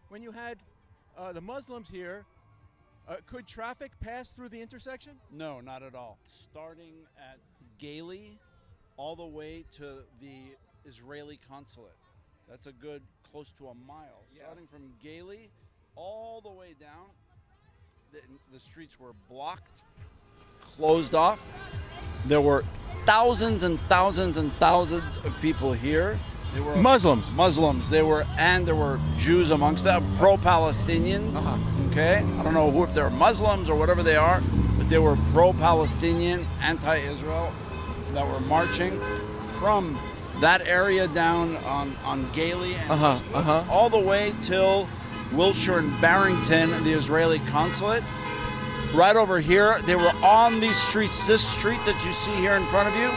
when you had the Muslims here, could traffic pass through the intersection? No, not at all. Starting at Gailey all the way to the Israeli consulate. That's a good close to a mile. Yeah. Starting from Gailey all the way down, the streets were blocked, closed off. There were thousands and thousands and thousands of people here. They were Muslims. There were Jews amongst them, pro-Palestinians. Okay, I don't know if they're Muslims or whatever they are, but they were pro-Palestinian, anti-Israel, that were marching from that area down on Gailey and all the way till Wilshire and Barrington, the Israeli consulate. Right over here, they were on these streets. This street that you see here in front of you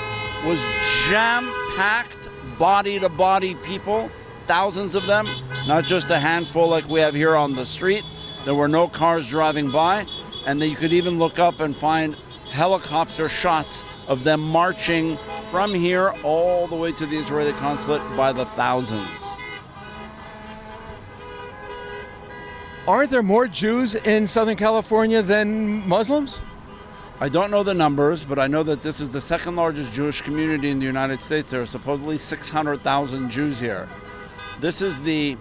was jam-packed, body-to-body people, thousands of them, not just a handful like we have here on the street. There were no cars driving by, and you could even look up and find helicopter shots of them marching from here all the way to the Israeli consulate by the thousands. Aren't there more Jews in Southern California than Muslims? I don't know the numbers, but I know that this is the second largest Jewish community in the United States. There are supposedly 600,000 Jews here. This is the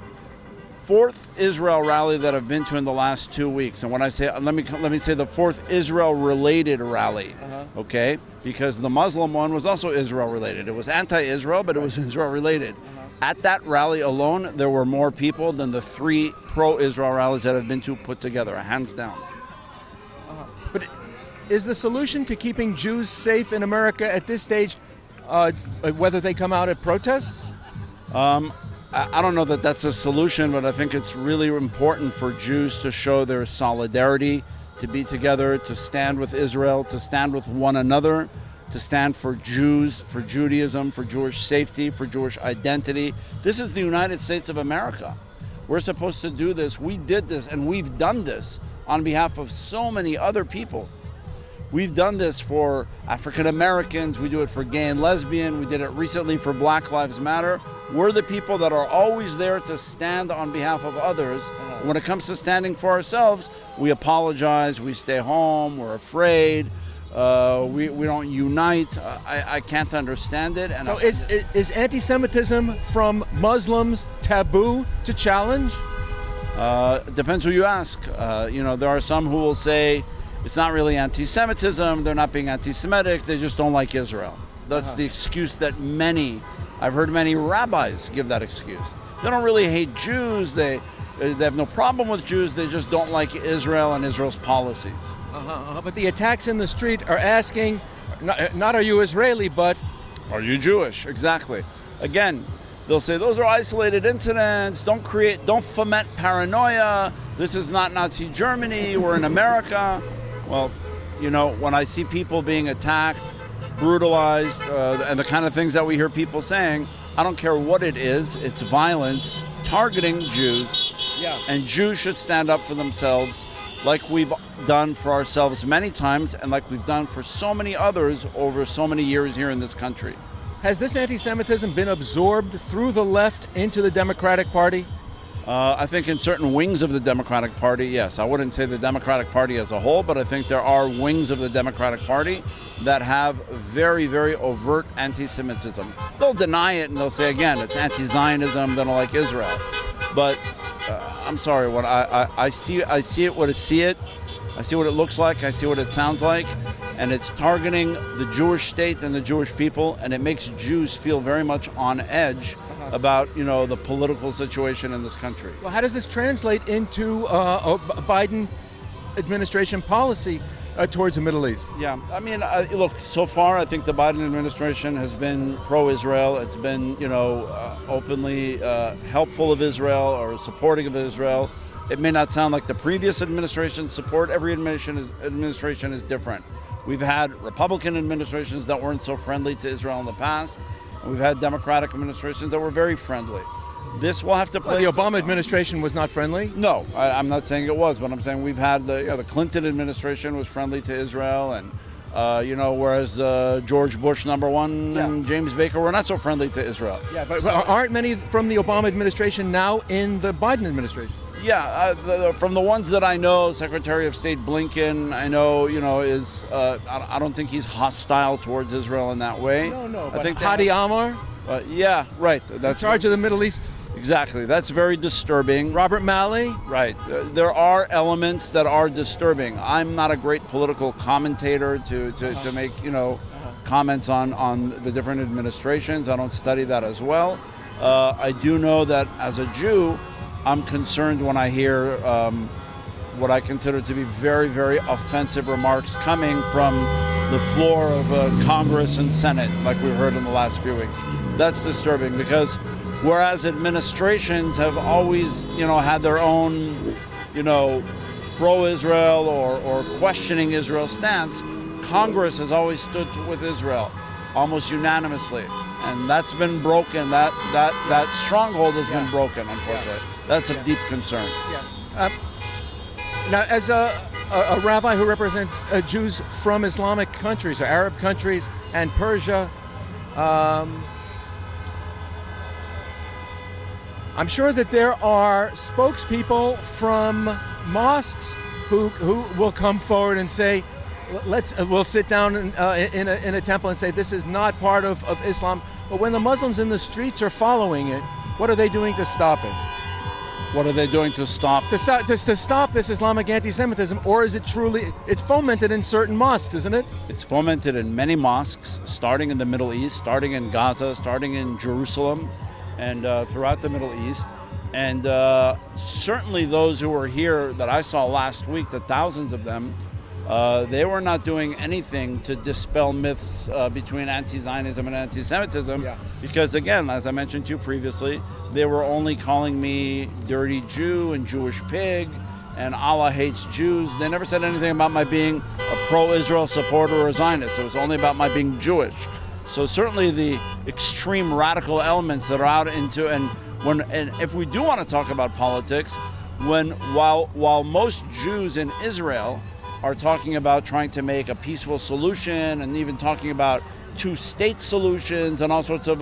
fourth Israel rally that I've been to in the last 2 weeks. And when I say, let me say the fourth Israel-related rally, okay? Because the Muslim one was also Israel-related. It was anti-Israel, but it was Israel-related. At that rally alone, there were more people than the 3 pro-Israel rallies that I've been to put together, hands down. But is the solution to keeping Jews safe in America at this stage whether they come out at protests? I don't know that that's a solution, but I think it's really important for Jews to show their solidarity, to be together, to stand with Israel, to stand with one another, to stand for Jews, for Judaism, for Jewish safety, for Jewish identity. This is the United States of America. We're supposed to do this. We did this, and we've done this on behalf of so many other people. We've done this for African Americans. We do it for gay and lesbian. We did it recently for Black Lives Matter. We're the people that are always there to stand on behalf of others. When it comes to standing for ourselves, we apologize, we stay home, we're afraid, we don't unite. I can't understand it. And so is anti-Semitism from Muslims taboo to challenge? Depends who you ask. There are some who will say, it's not really anti-Semitism, they're not being anti-Semitic, they just don't like Israel. That's the excuse that I've heard many rabbis give that excuse. They don't really hate Jews, they have no problem with Jews, they just don't like Israel and Israel's policies. But the attacks in the street are asking, not are you Israeli, but are you Jewish? Exactly. Again, they'll say those are isolated incidents, don't foment paranoia, this is not Nazi Germany, we're in America. Well, when I see people being attacked, brutalized, and the kind of things that we hear people saying, I don't care what it is, it's violence targeting Jews. Yeah. And Jews should stand up for themselves like we've done for ourselves many times and like we've done for so many others over so many years here in this country. Has this anti-Semitism been absorbed through the left into the Democratic Party? I think in certain wings of the Democratic Party, yes. I wouldn't say the Democratic Party as a whole, but I think there are wings of the Democratic Party that have very, very overt anti-Semitism. They'll deny it and they'll say, again, it's anti-Zionism, they don't like Israel. But I'm sorry, what I see it, I see what it looks like, I see what it sounds like, and it's targeting the Jewish state and the Jewish people, and it makes Jews feel very much on edge about the political situation in this country. Well, how does this translate into a Biden administration policy towards the Middle East? Yeah, I mean, look, so far I think the Biden administration has been pro-Israel. It's been, openly helpful of Israel or supporting of Israel. It may not sound like the previous administration's support. Every administration is different. We've had Republican administrations that weren't so friendly to Israel in the past. We've had Democratic administrations that were very friendly. This will have to play. Well, the Obama administration was not friendly? No, I'm not saying it was, but I'm saying we've had the Clinton administration was friendly to Israel, and whereas George Bush #1 and James Baker were not so friendly to Israel. Yeah, but aren't many from the Obama administration now in the Biden administration? Yeah, from the ones that I know, Secretary of State Blinken, I know, is, I don't think he's hostile towards Israel in that way. No. I think Hadi Amar, yeah, right. That's in charge of the Middle East. Exactly. That's very disturbing. Robert Malley. Right. There are elements that are disturbing. I'm not a great political commentator to make, comments on the different administrations. I don't study that as well. I do know that as a Jew, I'm concerned when I hear what I consider to be very, very offensive remarks coming from the floor of Congress and Senate, like we've heard in the last few weeks. That's disturbing because whereas administrations have always, had their own, pro-Israel or questioning Israel's stance, Congress has always stood with Israel almost unanimously. And that's been broken. That stronghold has been broken, unfortunately. That's of deep concern. Yeah. Now, as a rabbi who represents Jews from Islamic countries, or Arab countries, and Persia, I'm sure that there are spokespeople from mosques who will come forward and say, we'll sit down in a temple and say this is not part of Islam. But when the Muslims in the streets are following it, what are they doing to stop it? What are they doing to stop? To stop this Islamic anti-Semitism, or is it truly, it's fomented in certain mosques, isn't it? It's fomented in many mosques, starting in the Middle East, starting in Gaza, starting in Jerusalem, and throughout the Middle East. And certainly those who were here that I saw last week, the thousands of them, they were not doing anything to dispel myths between anti-Zionism and anti-Semitism, because again, as I mentioned to you previously, they were only calling me dirty Jew and Jewish pig and Allah hates Jews. They never said anything about my being a pro-Israel supporter or a Zionist. It was only about my being Jewish. So certainly the extreme radical elements that are out into, and if we do want to talk about politics, while most Jews in Israel are talking about trying to make a peaceful solution and even talking about two-state solutions and all sorts of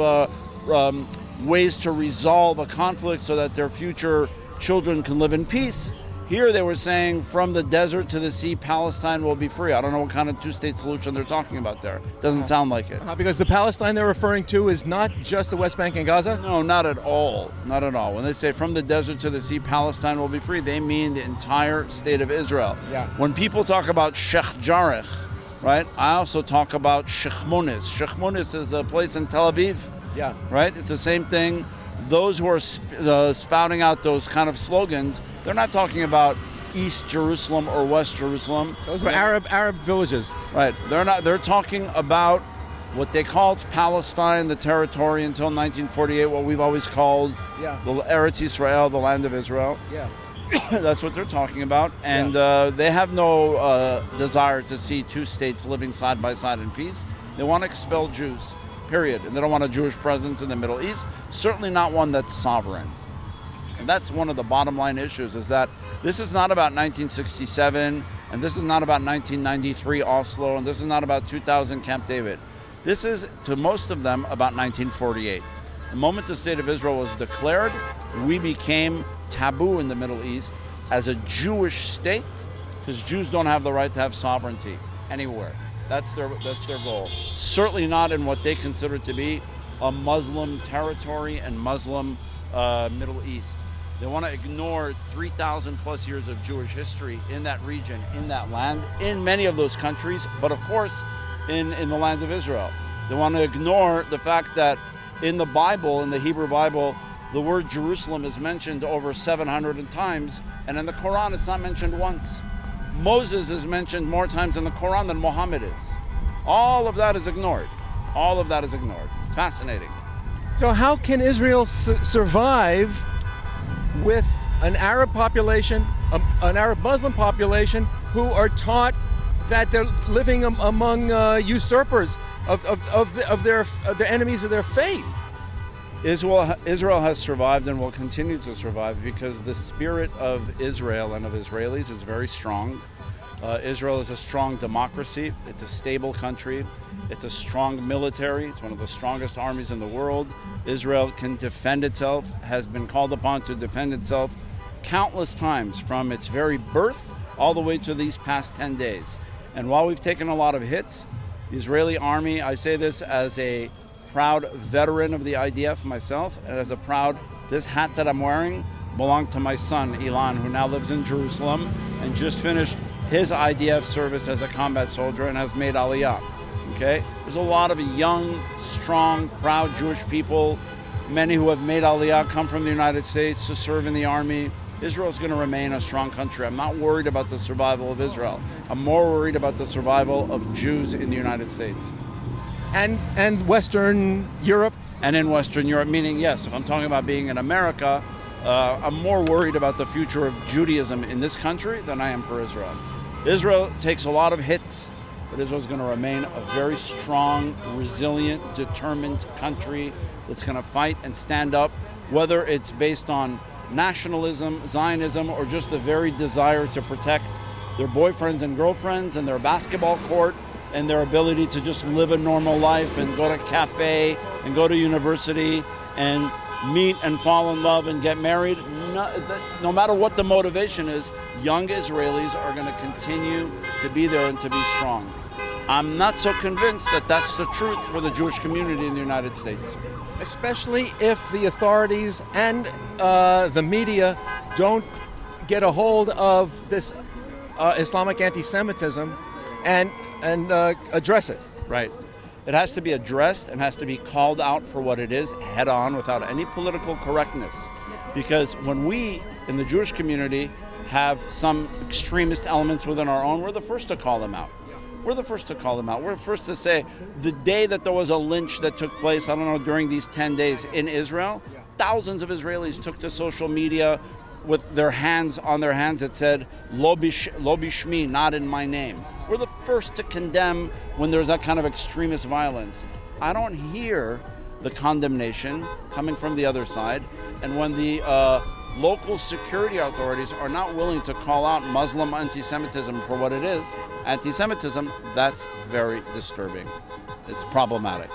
ways to resolve a conflict so that their future children can live in peace. Here they were saying from the desert to the sea, Palestine will be free. I don't know what kind of two-state solution they're talking about there. Doesn't sound like it. Because the Palestine they're referring to is not just the West Bank and Gaza? No, not at all. Not at all. When they say from the desert to the sea, Palestine will be free, they mean the entire state of Israel. Yeah. When people talk about Sheikh Jarrah, right, I also talk about Sheikh Munis. Sheikh Munis is a place in Tel Aviv. Yeah. Right? It's the same thing. Those who are spouting out those kind of slogans, they're not talking about East Jerusalem or West Jerusalem. Those were Arab villages. Right. They're talking about what they called Palestine, the territory until 1948, what we've always called the Eretz Israel, the land of Israel. Yeah. That's what they're talking about. And they have no desire to see two states living side by side in peace. They want to expel Jews. Period. And they don't want a Jewish presence in the Middle East, certainly not one that's sovereign. And that's one of the bottom line issues, is that this is not about 1967, and this is not about 1993 Oslo, and this is not about 2000 Camp David. This is, to most of them, about 1948. The moment the State of Israel was declared, we became taboo in the Middle East as a Jewish state, because Jews don't have the right to have sovereignty anywhere. That's their goal. Certainly not in what they consider to be a Muslim territory and Muslim Middle East. They want to ignore 3,000 plus years of Jewish history in that region, in that land, in many of those countries, but of course in the land of Israel. They want to ignore the fact that in the Bible, in the Hebrew Bible, the word Jerusalem is mentioned over 700 times, and in the Quran it's not mentioned once. Moses is mentioned more times in the Quran than Muhammad is. All of that is ignored. All of that is ignored. It's fascinating. So how can Israel survive with an Arab population, an Arab Muslim population, who are taught that they're living among usurpers of the enemies of their faith? Israel has survived and will continue to survive because the spirit of Israel and of Israelis is very strong. Israel is a strong democracy. It's a stable country. It's a strong military. It's one of the strongest armies in the world. Israel can defend itself, has been called upon to defend itself countless times from its very birth all the way to these past 10 days. And while we've taken a lot of hits, the Israeli army, I say this as a proud veteran of the IDF myself, and as a proud, this hat that I'm wearing belonged to my son, Ilan, who now lives in Jerusalem and just finished his IDF service as a combat soldier and has made Aliyah. Okay? There's a lot of young, strong, proud Jewish people. Many who have made Aliyah come from the United States to serve in the army. Israel is going to remain a strong country. I'm not worried about the survival of Israel. I'm more worried about the survival of Jews in the United States. And Western Europe? And in Western Europe, meaning, yes, if I'm talking about being in America, I'm more worried about the future of Judaism in this country than I am for Israel. Israel takes a lot of hits, but Israel is going to remain a very strong, resilient, determined country that's going to fight and stand up, whether it's based on nationalism, Zionism, or just the very desire to protect their boyfriends and girlfriends and their basketball court and their ability to just live a normal life and go to cafe and go to university and meet and fall in love and get married. No matter what the motivation is, young Israelis are going to continue to be there and to be strong. I'm not so convinced that that's the truth for the Jewish community in the United States. Especially if the authorities and the media don't get a hold of this Islamic anti-Semitism and address it. Right. It has to be addressed and has to be called out for what it is, head on, without any political correctness. Because when we, in the Jewish community, have some extremist elements within our own, we're the first to call them out. We're the first to call them out. We're the first to say the day that there was a lynch that took place, I don't know, during these 10 days in Israel, thousands of Israelis took to social media with their hands on their hands that said, Lo bishmi, not in my name. We're the first to condemn when there's that kind of extremist violence. I don't hear the condemnation coming from the other side. And when the local security authorities are not willing to call out Muslim anti-Semitism for what it is, anti-Semitism, that's very disturbing. It's problematic.